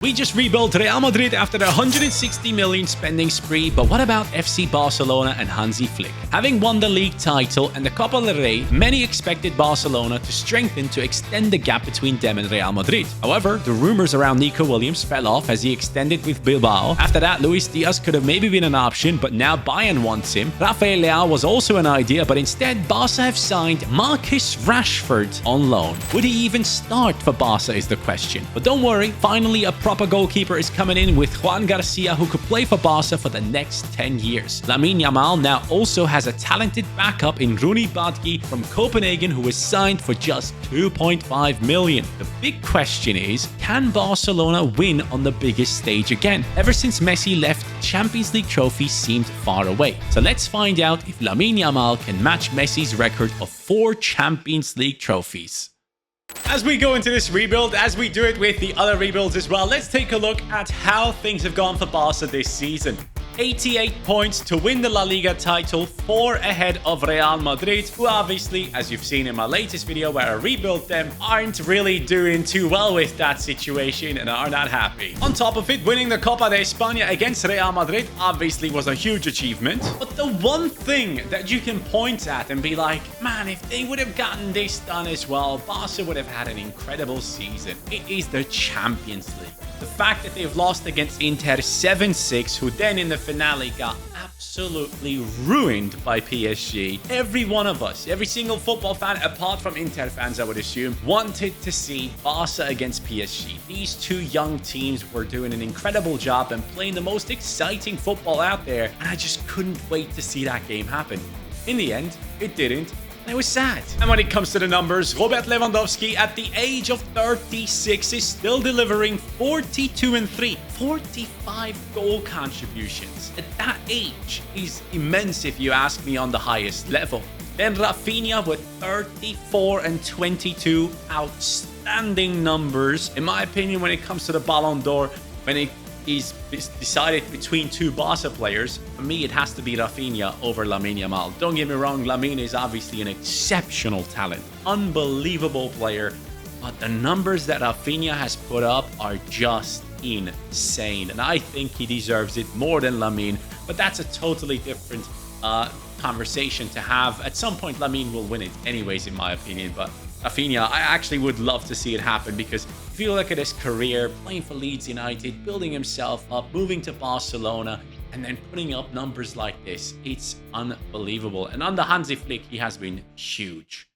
We just rebuilt Real Madrid after the 160 million spending spree, but what about FC Barcelona and Hansi Flick? Having won the league title and the Copa del Rey, many expected Barcelona to strengthen to extend the gap between them and Real Madrid. However, the rumors around Nico Williams fell off as he extended with Bilbao. After that, Luis Diaz could have maybe been an option, but now Bayern wants him. Rafael Leao was also an idea, but instead Barca have signed Marcus Rashford on loan. Would he even start for Barca is the question. But don't worry, finally a proper goalkeeper is coming in with Juan Garcia, who could play for Barca for the next 10 years. Lamine Yamal now also has a talented backup in Rooney Badgi from Copenhagen, who was signed for just 2.5 million. The big question is, can Barcelona win on the biggest stage again? Ever since Messi left, Champions League trophies seemed far away. So let's find out if Lamine Yamal can match Messi's record of 4 Champions League trophies. As we go into this rebuild, as we do it with the other rebuilds as well, let's take a look at how things have gone for Barca this season. 88 points to win the La Liga title, 4 ahead of Real Madrid, who obviously, as you've seen in my latest video where I rebuilt them, aren't really doing too well with that situation and are not happy. On top of it, winning the Copa de España against Real Madrid obviously was a huge achievement. But the one thing that you can point at and be like, man, if they would have gotten this done as well, Barca would have had an incredible season. It is the Champions League. The fact that they've lost against Inter 7-6, who then in the finale got absolutely ruined by PSG. Every one of us, every single football fan, apart from Inter fans, I would assume, wanted to see Barca against PSG. These two young teams were doing an incredible job and playing the most exciting football out there, and I just couldn't wait to see that game happen. In the end, it didn't. It was sad. And when it comes to the numbers, Robert Lewandowski at the age of 36 is still delivering 42 and 3, 45 goal contributions. At that age is immense if you ask me, on the highest level. Then Rafinha with 34 and 22, outstanding numbers. In my opinion, when it comes to the Ballon d'Or, when it is decided between two Barca players, for me it has to be Rafinha over Lamine Yamal. Don't get me wrong, Lamine is obviously an exceptional talent, unbelievable player, but the numbers that Rafinha has put up are just insane, and I think he deserves it more than Lamine, but that's a totally different conversation to have. At some point Lamine will win it anyways, in my opinion, but Rafinha, I actually would love to see it happen, because if you look at his career, playing for Leeds United, building himself up, moving to Barcelona, and then putting up numbers like this, it's unbelievable. And under Hansi Flick, he has been huge.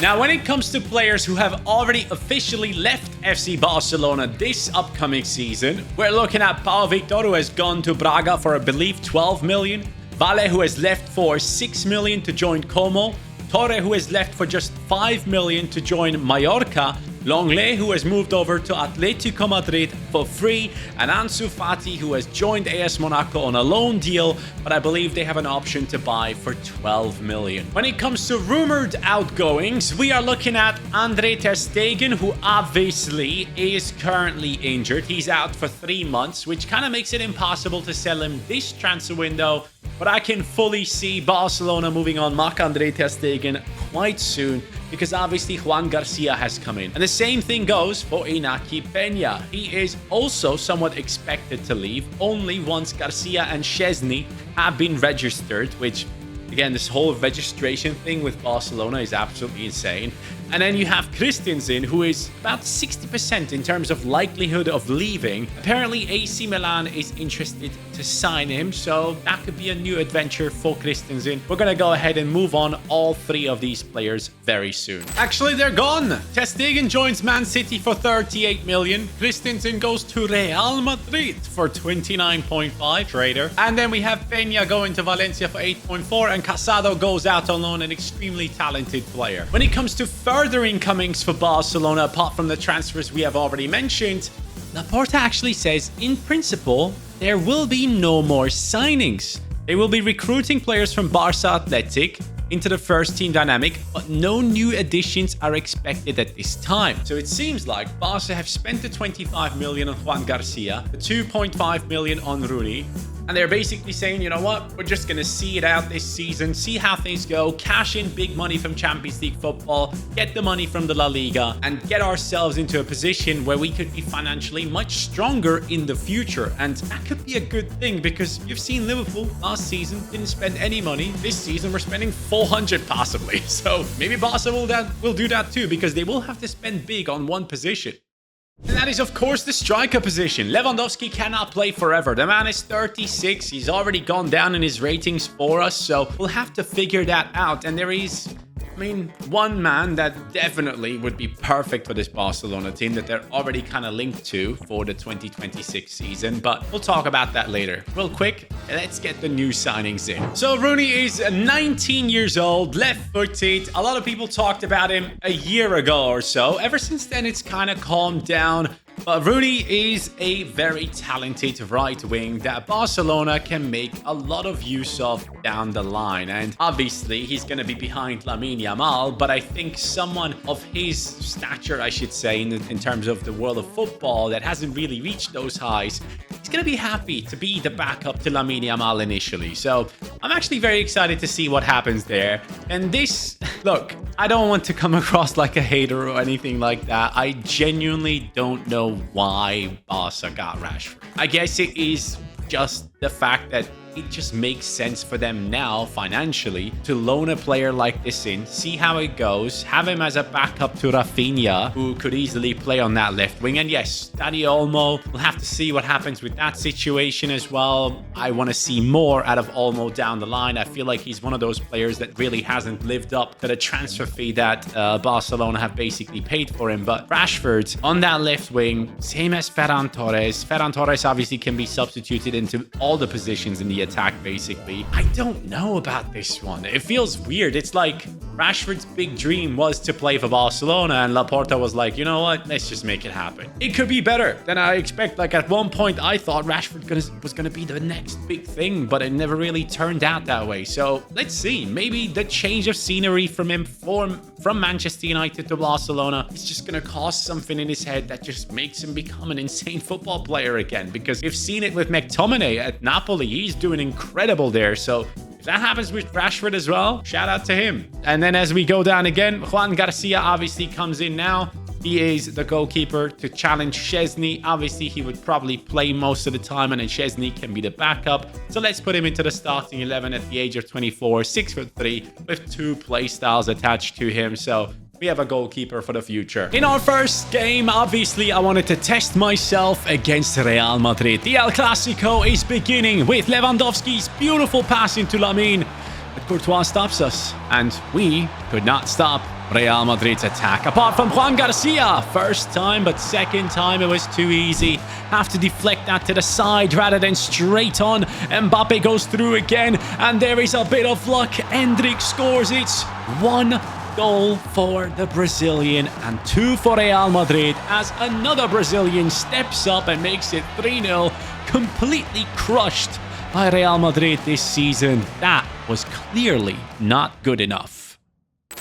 Now, when it comes to players who have already officially left FC Barcelona this upcoming season, we're looking at Pau Victor, who has gone to Braga for, I believe, 12 million. Vale, who has left for 6 million to join Como. Torre, who has left for just 5 million to join Mallorca. Longley, who has moved over to Atletico Madrid for free, and Ansu Fati, who has joined AS Monaco on a loan deal, but I believe they have an option to buy for 12 million. When it comes to rumored outgoings, we are looking at Andre Ter Stegen, who obviously is currently injured. He's out for 3 months, which kind of makes it impossible to sell him this transfer window, but I can fully see Barcelona moving on Marc-Andre Ter Stegen quite soon, because obviously Juan Garcia has come in. And the same thing goes for Inaki Peña. He is also somewhat expected to leave only once Garcia and Szczesny have been registered, which, again, this whole registration thing with Barcelona is absolutely insane. And then you have Christensen, who is about 60% in terms of likelihood of leaving. Apparently, AC Milan is interested to sign him, so that could be a new adventure for Christensen. We're going to go ahead and move on all 3 of these players very soon. Actually, they're gone. Ter Stegen joins Man City for 38 million. Christensen goes to Real Madrid for 29.5, trader. And then we have Peña going to Valencia for 8.4, and Casado goes out on loan, an extremely talented player. When it comes to further incomings for Barcelona, apart from the transfers we have already mentioned, Laporta actually says, in principle, there will be no more signings. They will be recruiting players from Barca Athletic into the first team dynamic, but no new additions are expected at this time. So it seems like Barca have spent the 25 million on Juan Garcia, the 2.5 million on Rooney, And they're basically saying, you know what, we're just going to see it out this season, see how things go, cash in big money from Champions League football, get the money from the La Liga, and get ourselves into a position where we could be financially much stronger in the future. And that could be a good thing, because you've seen Liverpool last season didn't spend any money. This season we're spending 400 possibly. So maybe Barca will do that too, because they will have to spend big on one position. And that is, of course, the striker position. Lewandowski cannot play forever. The man is 36. He's already gone down in his ratings for us, so we'll have to figure that out. And there is, one man that definitely would be perfect for this Barcelona team that they're already kind of linked to for the 2026 season, but we'll talk about that later. Real quick, let's get the new signings in. So Rooney is 19 years old, left-footed. A lot of people talked about him a year ago or so. Ever since then, it's kind of calmed down. But Rooney is a very talented right wing that Barcelona can make a lot of use of down the line. And obviously, he's going to be behind Lamine Yamal, but I think someone of his stature, I should say, in terms of the world of football that hasn't really reached those highs, he's going to be happy to be the backup to Lamine Yamal initially. So I'm actually very excited to see what happens there. And this, look, I don't want to come across like a hater or anything like that. I genuinely don't know why Barca got Rashford. I guess it is just the fact that it just makes sense for them now financially to loan a player like this in, see how it goes, have him as a backup to Rafinha, who could easily play on that left wing. And yes, Dani Olmo, we'll have to see what happens with that situation as well. I want to see more out of Olmo down the line. I feel like he's one of those players that really hasn't lived up to the transfer fee that Barcelona have basically paid for him. But Rashford on that left wing, same as Ferran Torres. Ferran Torres obviously can be substituted into all the positions in the attack, basically. I don't know about this one. It feels weird. It's like Rashford's big dream was to play for Barcelona, and Laporta was like, you know what, let's just make it happen. It could be better than I expect. Like, at one point I thought Rashford was gonna be the next big thing, but it never really turned out that way. So let's see. Maybe the change of scenery from him from Manchester United to Barcelona is just gonna cause something in his head that just makes him become an insane football player again, because we've seen it with McTominay at Napoli. He's doing incredible there. So if that happens with Rashford as well, shout out to him. And then as we go down again, Juan Garcia obviously comes in now. He is the goalkeeper to challenge Szczesny. Obviously, he would probably play most of the time, and then Szczesny can be the backup. So let's put him into the starting 11 at the age of 24, 6'3", with 2 play styles attached to him. So we have a goalkeeper for the future. In our first game, obviously, I wanted to test myself against Real Madrid. The El Clasico is beginning with Lewandowski's beautiful pass into Lamine. But Courtois stops us, and we could not stop Real Madrid's attack. Apart from Juan Garcia, first time, but second time it was too easy. Have to deflect that to the side rather than straight on. Mbappe goes through again, and there is a bit of luck. Endrick scores it. 1 goal for the Brazilian and 2 for Real Madrid, as another Brazilian steps up and makes it 3-0. Completely crushed by Real Madrid this season. That was clearly not good enough.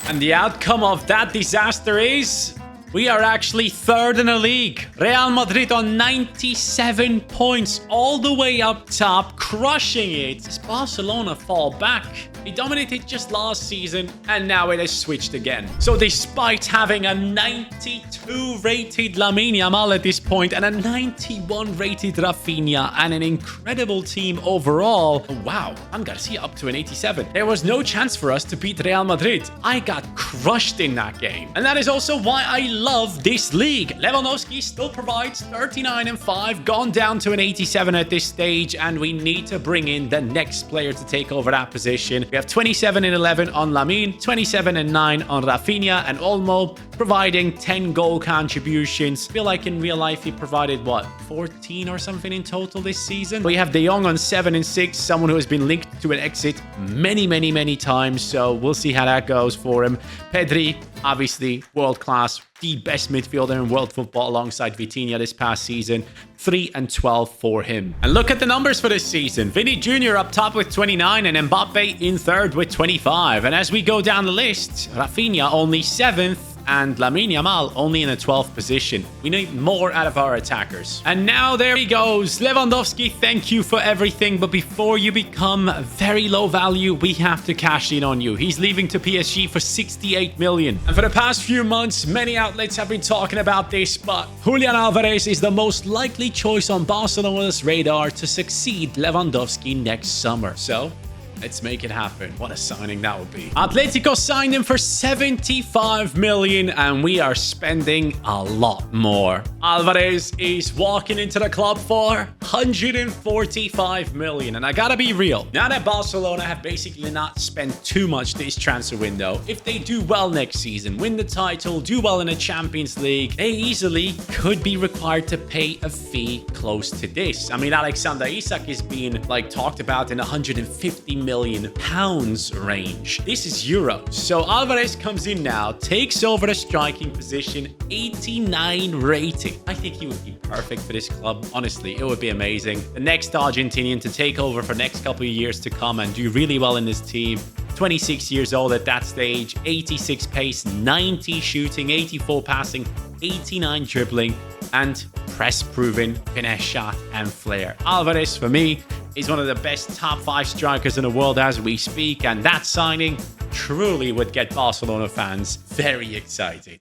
And the outcome of that disaster is we are actually third in the league. Real Madrid on 97 points, all the way up top, crushing it. As Barcelona fall back. They dominated just last season, and now it has switched again. So despite having a 92 rated Lamine Yamal at this point, and a 91 rated Rafinha, and an incredible team overall, wow, Juan Garcia up to an 87. There was no chance for us to beat Real Madrid. I got crushed in that game. And that is also why I love this league. Lewandowski still provides 39 and 5, gone down to an 87 at this stage, and we need to bring in the next player to take over that position. We have 27 and 11 on Lamine, 27 and 9 on Rafinha, and Olmo providing 10 goal contributions. I feel like in real life he provided, what, 14 or something in total this season? We have De Jong on 7 and 6, someone who has been linked to an exit many times, so we'll see how that goes for him. Pedri, obviously world class, the best midfielder in world football alongside Vitinha this past season. 3 and 12 for him. And look at the numbers for this season. Vini Jr. up top with 29 and Mbappe in third with 25. And as we go down the list, Rafinha only 7th. and Lamine Yamal only in a 12th position. We need more out of our attackers. And now there he goes. Lewandowski, thank you for everything, but before you become very low value, we have to cash in on you. He's leaving to PSG for 68 million. And for the past few months, many outlets have been talking about this, but Julian Alvarez is the most likely choice on Barcelona's radar to succeed Lewandowski next summer. So let's make it happen. What a signing that would be. Atletico signed him for 75 million, and we are spending a lot more. Alvarez is walking into the club for 145 million, and I gotta be real. Now that Barcelona have basically not spent too much this transfer window, if they do well next season, win the title, do well in the Champions League, they easily could be required to pay a fee close to this. I mean, Alexander Isak is being talked about in 150 million pounds range. This is euros. So Alvarez comes in now, takes over the striking position, 89 rating. I think he would be perfect for this club. Honestly, it would be amazing. The next Argentinian to take over for next couple of years to come and do really well in this team. 26 years old at that stage, 86 pace, 90 shooting, 84 passing, 89 dribbling, and press-proven finesse shot and flair. Alvarez, for me, is one of the best top 5 strikers in the world as we speak, and that signing truly would get Barcelona fans very excited.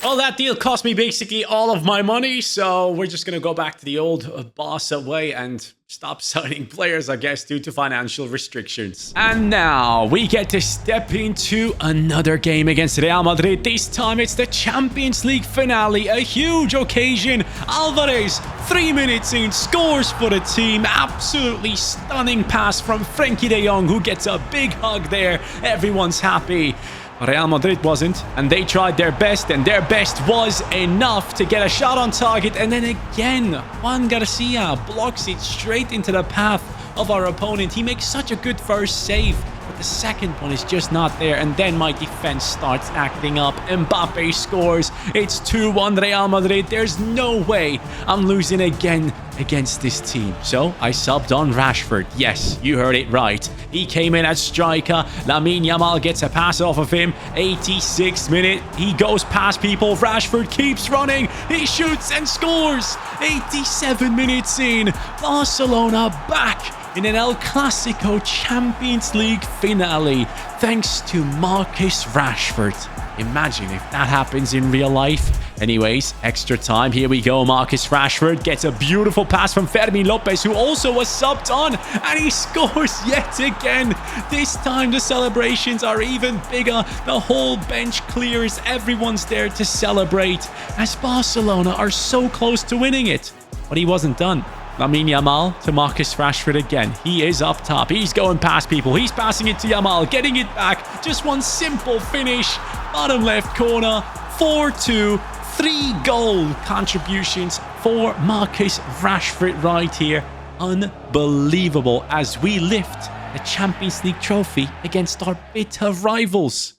Well, that deal cost me basically all of my money, so we're just going to go back to the old Barca way and stop signing players, I guess, due to financial restrictions. And now we get to step into another game against Real Madrid. This time it's the Champions League finale, a huge occasion. Alvarez, 3 minutes in, scores for the team. Absolutely stunning pass from Frenkie de Jong, who gets a big hug there. Everyone's happy. Real Madrid wasn't, and they tried their best, and their best was enough to get a shot on target. And then again, Juan Garcia blocks it straight into the path of our opponent. He makes such a good first save, but the second one is just not there. And then my defense starts acting up. Mbappe scores. It's 2-1 Real Madrid. There's no way I'm losing again against this team. So I subbed on Rashford. Yes, you heard it right. He came in as striker. Lamine Yamal gets a pass off of him. 86th minute. He goes past people. Rashford keeps running. He shoots and scores. 87 minutes in. Barcelona back in an El Clasico Champions League finale, thanks to Marcus Rashford. Imagine if that happens in real life. Anyways, extra time. Here we go. Marcus Rashford gets a beautiful pass from Fermin Lopez, who also was subbed on, and he scores yet again. This time the celebrations are even bigger. The whole bench clears. Everyone's there to celebrate, as Barcelona are so close to winning it. But he wasn't done. Lamine Yamal to Marcus Rashford again. He is up top. He's going past people. He's passing it to Yamal, getting it back. Just one simple finish. Bottom left corner. 4-2. 3-goal contributions for Marcus Rashford right here. Unbelievable as we lift the Champions League trophy against our bitter rivals.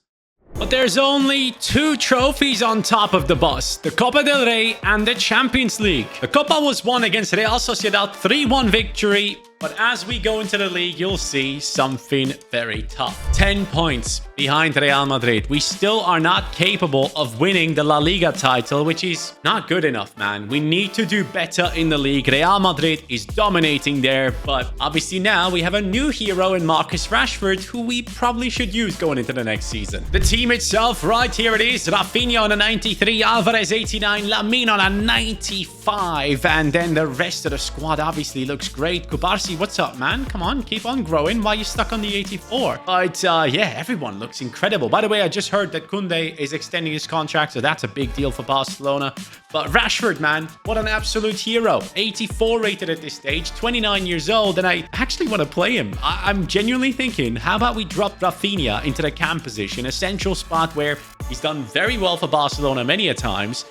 But there's only 2 trophies on top of the bus, the Copa del Rey and the Champions League. The Copa was won against Real Sociedad, 3-1 victory. But as we go into the league, you'll see something very tough. 10 points behind Real Madrid. We still are not capable of winning the La Liga title, which is not good enough, man. We need to do better in the league. Real Madrid is dominating there, but obviously now we have a new hero in Marcus Rashford, who we probably should use going into the next season. The team itself, right here it is. Rafinha on a 93, Alvarez 89, Lamine on a 95, and then the rest of the squad obviously looks great. Kubarsi, what's up, man? Come on, keep on growing. Why are you stuck on the 84? But yeah, everyone looks incredible. By the way, I just heard that Koundé is extending his contract, so that's a big deal for Barcelona. But Rashford, man, what an absolute hero. 84 rated at this stage, 29 years old, and I actually want to play him. I'm genuinely thinking, how about we drop Rafinha into the cam position, a central spot where he's done very well for Barcelona many a times,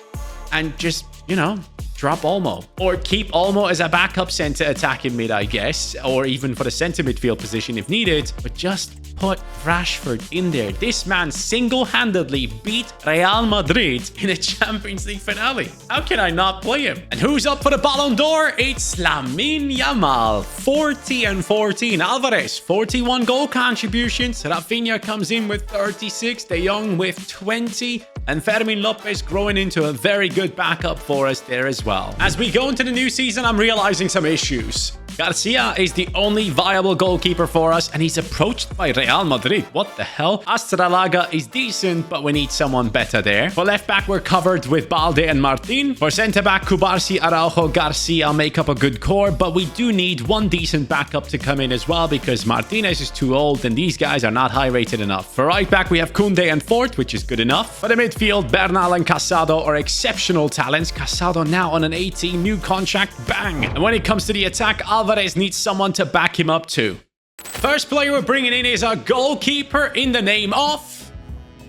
and just, you know, drop Olmo. Or keep Olmo as a backup center attacking mid, I guess. Or even for the center midfield position if needed. But just put Rashford in there. This man single-handedly beat Real Madrid in a Champions League finale. How can I not play him? And who's up for the Ballon d'Or? It's Lamine Yamal. 40 and 14. Alvarez, 41 goal contributions. Rafinha comes in with 36. De Jong with 20. And Fermin Lopez growing into a very good backup for us there as well. As we go into the new season, I'm realizing some issues. Garcia is the only viable goalkeeper for us, and he's approached by Real Madrid. What the hell? Astralaga is decent, but we need someone better there. For left back, we're covered with Balde and Martin. For centre back, Kubarsi, Araujo, Garcia make up a good core, but we do need one decent backup to come in as well because Martinez is too old and these guys are not high rated enough. For right back, we have Koundé and Fort, which is good enough. For the midfield, Bernal and Casado are exceptional talents. Casado now on an 18 new contract, bang! And when it comes to the attack, Alvarez needs someone to back him up too. First player we're bringing in is our goalkeeper in the name of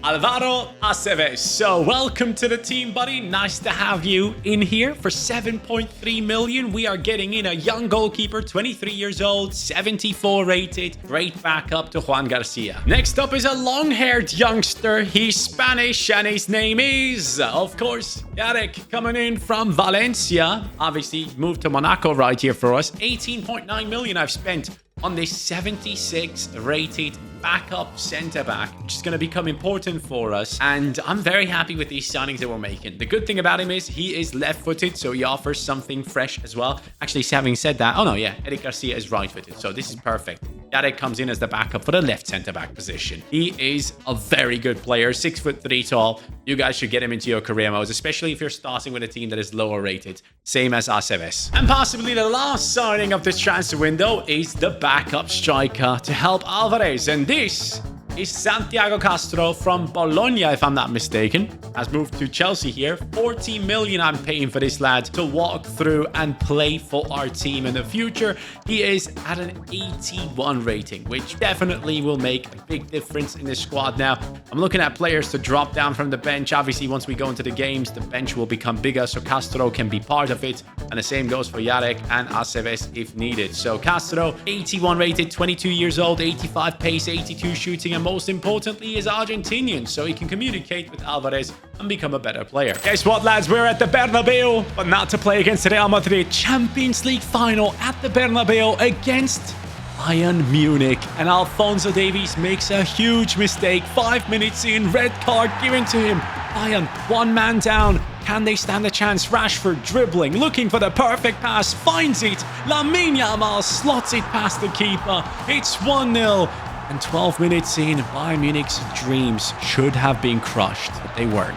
Alvaro Aceves. So welcome to the team, buddy. Nice to have you in here. For 7.3 million, we are getting in a young goalkeeper, 23 years old, 74 rated. Great backup to Juan Garcia. Next up is a long-haired youngster. He's Spanish and his name is, of course, Yarek, coming in from Valencia. Obviously, moved to Monaco right here for us. 18.9 million I've spent on this 76 rated backup center back, which is going to become important for us. And I'm very happy with these signings that we're making. The good thing about him is he is left-footed, so he offers something fresh as well. Actually, having said that, oh no, yeah, Eric Garcia is right-footed, so this is perfect. Yarek comes in as the backup for the left center-back position. He is a very good player, 6'3" tall. You guys should get him into your career modes, especially if you're starting with a team that is lower rated, same as Aceves. And possibly the last signing of this transfer window is the backup striker to help Alvarez, and this is Santiago Castro from Bologna, if I'm not mistaken. Has moved to Chelsea here. 40 million I'm paying for this lad to walk through and play for our team in the future. He is at an 81 rating, which definitely will make a big difference in the squad now. I'm looking at players to drop down from the bench. Obviously, once we go into the games, the bench will become bigger, so Castro can be part of it. And the same goes for Yarek and Aceves if needed. So Castro, 81 rated, 22 years old, 85 pace, 82 shooting, and most importantly is Argentinian, so he can communicate with Alvarez and become a better player. Guess what, lads? We're at the Bernabeu, but not to play against Real Madrid. Champions League final at the Bernabeu against Bayern Munich. And Alphonso Davies makes a huge mistake. 5 minutes in, red card given to him. Bayern, one man down. Can they stand a chance? Rashford dribbling, looking for the perfect pass, finds it. Lamine Yamal slots it past the keeper. It's 1-0. And 12 minutes in, Bayern Munich's dreams should have been crushed, but they weren't.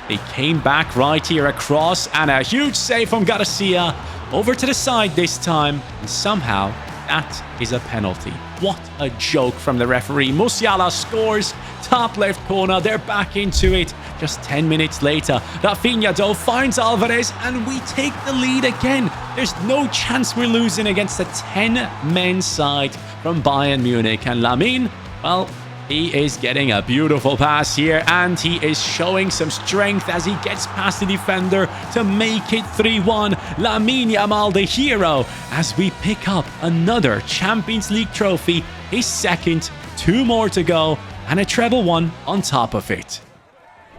They came back right here across, and a huge save from Garcia. Over to the side this time, and somehow that is a penalty. What a joke from the referee. Musiala scores, top left corner, they're back into it. Just 10 minutes later, Rafinha though finds Alvarez, and we take the lead again. There's no chance we're losing against a 10-men side from Bayern Munich. And Lamine, well, he is getting a beautiful pass here, and he is showing some strength as he gets past the defender to make it 3-1. Lamine Yamal, the hero, as we pick up another Champions League trophy, his second, 2 more to go, and a treble one on top of it.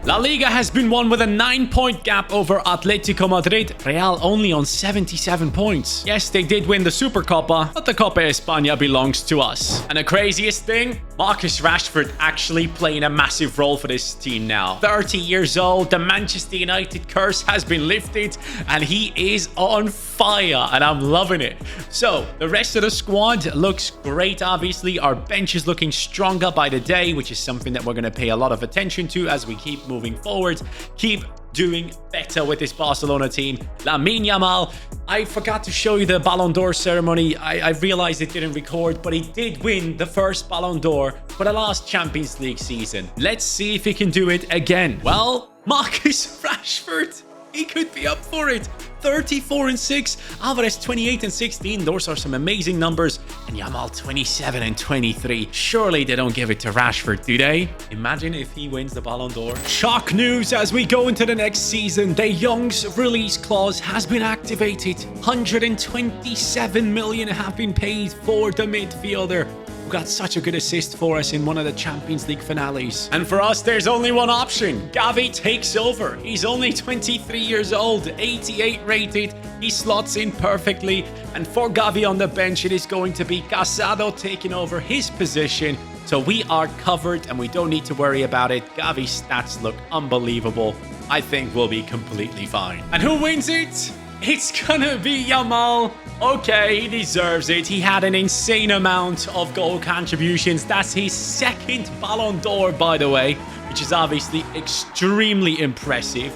La Liga has been won with a 9-point gap over Atletico Madrid. Real only on 77 points. Yes, they did win the Supercopa, but the Copa España belongs to us. And the craziest thing, Marcus Rashford actually playing a massive role for this team now. 30 years old, the Manchester United curse has been lifted, and he is on fire, and I'm loving it. So, the rest of the squad looks great, obviously. Our bench is looking stronger by the day, which is something that we're going to pay a lot of attention to as we keep moving forward. Keep doing better with this Barcelona team. Lamine Yamal, I forgot to show you the Ballon d'Or ceremony. I realized it didn't record, but he did win the first Ballon d'Or for the last Champions League season. Let's see if he can do it again. Well, Marcus Rashford He could be up for it. 34 and 6. Alvarez 28 and 16. Those are some amazing numbers. And Yamal 27 and 23. Surely they don't give it to Rashford, do they? Imagine if he wins the Ballon d'Or. Shock news as we go into the next season. De Jong's release clause has been activated. 127 million have been paid for the midfielder. Got such a good assist for us in one of the Champions League finales. And for us, there's only one option. Gavi takes over. He's only 23 years old, 88 rated. He slots in perfectly. And for Gavi on the bench, it is going to be Casado taking over his position. So we are covered and we don't need to worry about it. Gavi's stats look unbelievable. I think we'll be completely fine. And who wins it? It's gonna be Yamal. Okay, he deserves it. He had an insane amount of goal contributions. That's his second Ballon d'Or, by the way, which is obviously extremely impressive.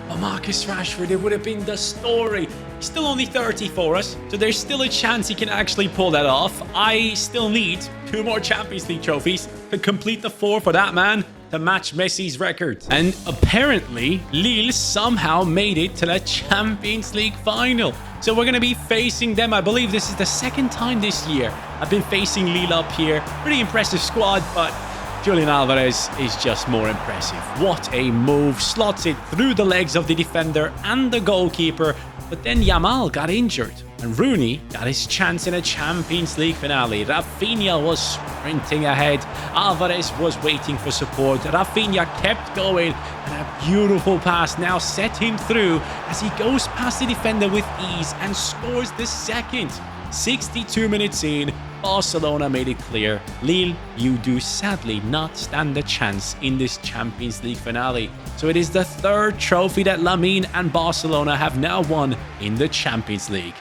But Marcus Rashford, it would have been the story. He's still only 30 for us, so there's still a chance he can actually pull that off. I still need 2 more Champions League trophies to complete the 4 for that man, to match Messi's record. And apparently, Lille somehow made it to the Champions League final. So we're going to be facing them. I believe this is the second time this year I've been facing Lille up here. Pretty impressive squad, but Julian Alvarez is just more impressive. What a move. Slots it through the legs of the defender and the goalkeeper. But then Yamal got injured. And Rooney got his chance in a Champions League finale. Rafinha was sprinting ahead. Alvarez was waiting for support. Rafinha kept going. And a beautiful pass now set him through as he goes past the defender with ease and scores the second. 62 minutes in, Barcelona made it clear. Lille, you do sadly not stand a chance in this Champions League finale. So it is the 3rd trophy that Lamine and Barcelona have now won in the Champions League.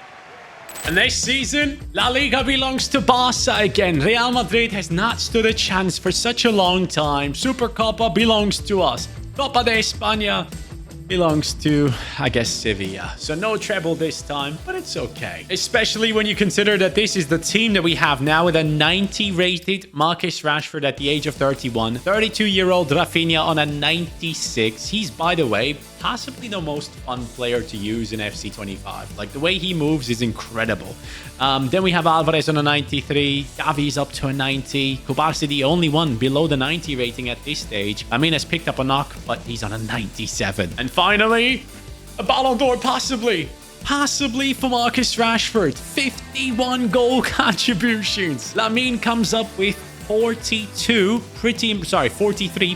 And this season, La Liga belongs to Barca again. Real Madrid has not stood a chance for such a long time. Supercopa belongs to us. Copa de España belongs to, I guess, Sevilla. So no treble this time, but it's okay. Especially when you consider that this is the team that we have now with a 90 rated Marcus Rashford at the age of 31. 32-year-old Rafinha on a 96. He's, by the way, possibly the most fun player to use in FC25. Like, the way he moves is incredible. Then we have Alvarez on a 93. Gavi's up to a 90. Kubarsi, the only one below the 90 rating at this stage. I mean, has picked up a knock, but he's on a 97. And finally, a Ballon d'Or possibly. Possibly for Marcus Rashford. 51 goal contributions. Lamine comes up with 43.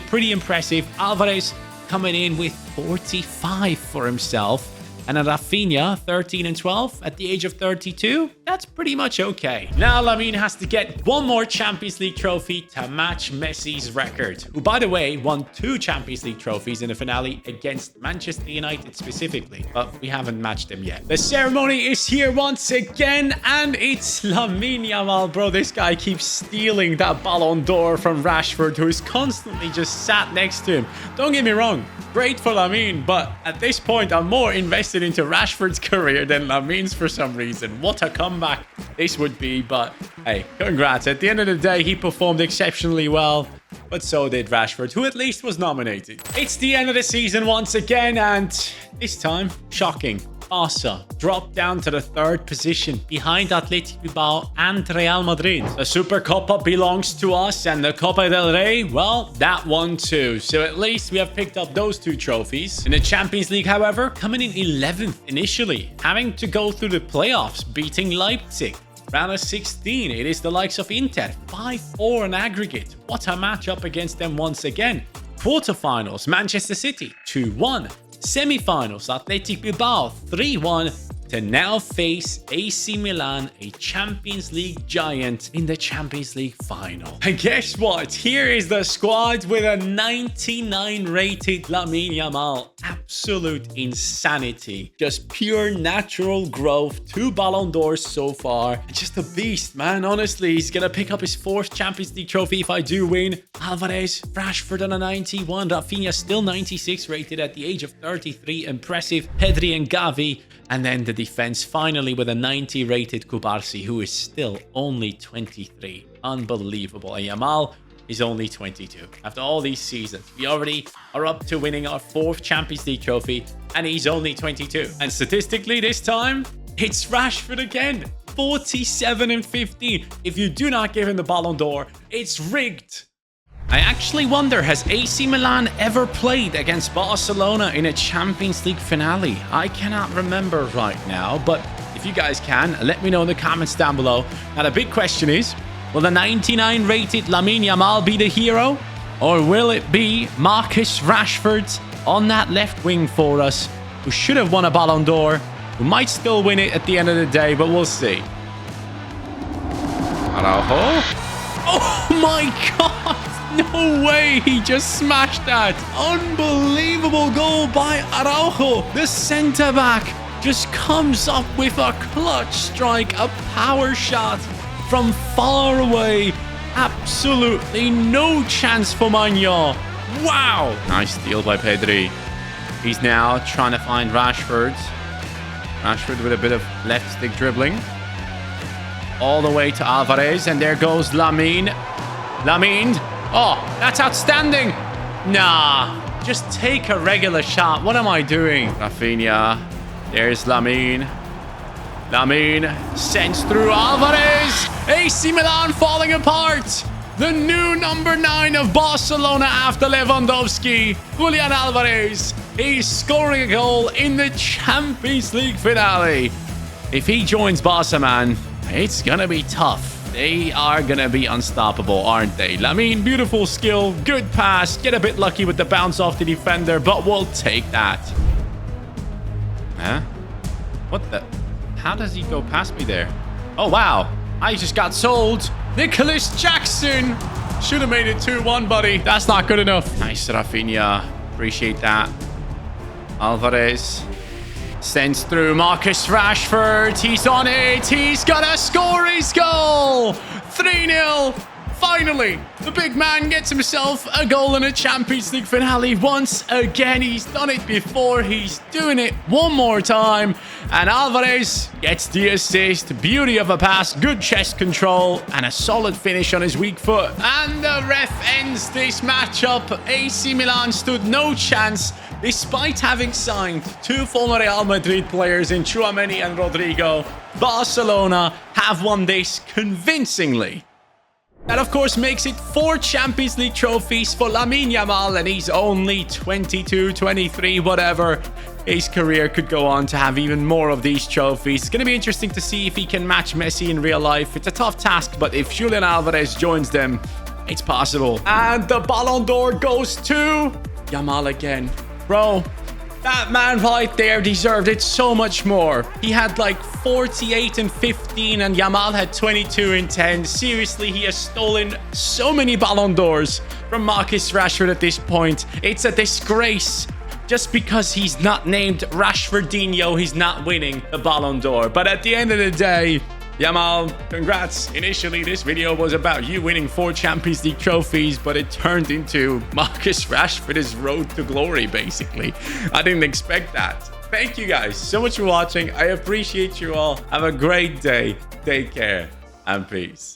Pretty impressive. Alvarez coming in with 45 for himself. And a Rafinha, 13 and 12 at the age of 32. That's pretty much okay. Now Lamine has to get one more Champions League trophy to match Messi's record, who, by the way, won 2 Champions League trophies in the finale against Manchester United specifically, but we haven't matched them yet. The ceremony is here once again, and it's Lamine Yamal. Bro, this guy keeps stealing that Ballon d'Or from Rashford, who is constantly just sat next to him. Don't get me wrong, great for Lamine, but at this point, I'm more invested into Rashford's career than Lamine's for some reason. What a comeback this would be, but hey, congrats. At the end of the day, he performed exceptionally well, but so did Rashford, who at least was nominated. It's the end of the season once again, and this time, shocking. Barca dropped down to the 3rd position behind Athletic Bilbao and Real Madrid. The Supercopa belongs to us, and the Copa del Rey, well, that one too. So at least we have picked up those 2 trophies. In the Champions League, however, coming in 11th initially, having to go through the playoffs, beating Leipzig. Round of 16, it is the likes of Inter, 5-4 in aggregate. What a matchup against them once again. Quarterfinals, Manchester City, 2-1. Semi-finals, Athletic Bilbao 3-1 to now face AC Milan, a Champions League giant, in the Champions League final. And guess what? Here is the squad with a 99 rated Lamine Yamal. Absolute insanity. Just pure natural growth. 2 Ballon d'Ors so far. Just a beast, man. Honestly, he's gonna pick up his 4th Champions League trophy if I do win. Alvarez, Rashford on a 91. Rafinha still 96 rated at the age of 33. Impressive. Pedri and Gavi. And then the defense finally with a 90 rated Kubarsi, who is still only 23. Unbelievable. And Yamal, is only 22. After all these seasons, we already are up to winning our 4th Champions League trophy, and he's only 22. And statistically this time, it's Rashford again. 47 and 15. If you do not give him the Ballon d'Or, it's rigged. I actually wonder, has AC Milan ever played against Barcelona in a Champions League finale? I cannot remember right now, but if you guys can, let me know in the comments down below. Now, the big question is, will the 99 rated Lamine Yamal be the hero? Or will it be Marcus Rashford on that left wing for us, who should have won a Ballon d'Or, who might still win it at the end of the day, but we'll see. Araujo. Oh my God! No way! He just smashed that! Unbelievable goal by Araujo! The centre-back just comes up with a clutch strike, a power shot from far away. Absolutely no chance for Magnan. Wow! Nice steal by Pedri. He's now trying to find Rashford. Rashford with a bit of left stick dribbling. All the way to Alvarez, and there goes Lamine. Lamine. Oh, that's outstanding. Nah, just take a regular shot. What am I doing? Rafinha. There's Lamine. Lamine sends through Alvarez. AC Milan falling apart. The new number 9 of Barcelona after Lewandowski. Julian Alvarez. He's scoring a goal in the Champions League finale. If he joins Barca, man, it's gonna be tough. They are gonna be unstoppable, aren't they? Lamine, beautiful skill, good pass. Get a bit lucky with the bounce off the defender, but we'll take that. Huh? What the? How does he go past me there? Oh, wow. I just got sold. Nicholas Jackson. Should have made it 2-1, buddy. That's not good enough. Nice, Rafinha. Appreciate that. Alvarez sends through Marcus Rashford. He's on it. He's gonna score his goal. 3-0. Finally, the big man gets himself a goal in a Champions League finale once again. He's done it before. He's doing it one more time. And Alvarez gets the assist. Beauty of a pass, good chest control, and a solid finish on his weak foot. And the ref ends this matchup. AC Milan stood no chance despite having signed 2 former Real Madrid players in Tchouaméni and Rodrigo. Barcelona have won this convincingly. That, of course, makes it 4 Champions League trophies for Lamine Yamal, and he's only 22, 23, whatever. His career could go on to have even more of these trophies. It's going to be interesting to see if he can match Messi in real life. It's a tough task, but if Julian Alvarez joins them, it's possible. And the Ballon d'Or goes to Yamal again. Bro, that man right there deserved it so much more. He had like 48 and 15 and Yamal had 22 and 10. Seriously, he has stolen so many Ballon d'Ors from Marcus Rashford at this point. It's a disgrace. Just because he's not named Rashfordinho, he's not winning the Ballon d'Or. But at the end of the day, Yamal, congrats. Initially, this video was about you winning 4 Champions League trophies, but it turned into Marcus Rashford's road to glory, basically. I didn't expect that. Thank you guys so much for watching. I appreciate you all. Have a great day. Take care and peace.